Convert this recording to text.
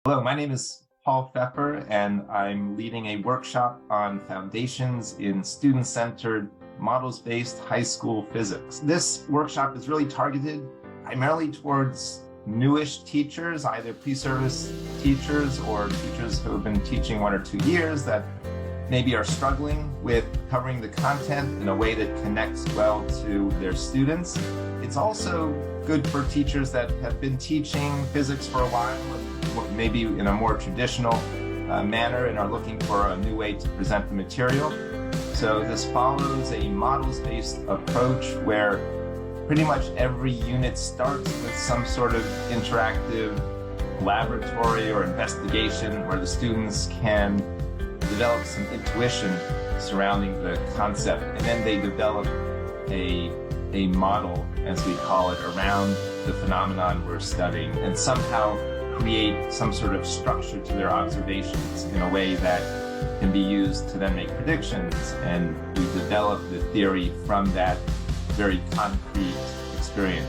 Hello, my name is Paul Pfeffer, and I'm leading a workshop on foundations in student-centered, models-based high school physics. This workshop is really targeted primarily towards newish teachers, either pre-service teachers or teachers who have been teaching 1 or 2 years that maybe are struggling with covering the content in a way that connects well to their students. It's also good for teachers that have been teaching physics for a while, maybe in a more traditional manner, and are looking for a new way to present the material. So this follows a models-based approach where pretty much every unit starts with some sort of interactive laboratory or investigation where the students can develop some intuition surrounding the concept, and then they develop a model, as we call it, around the phenomenon we're studying, and somehow create some sort of structure to their observations in a way that can be used to then make predictions. And we develop the theory from that very concrete experience.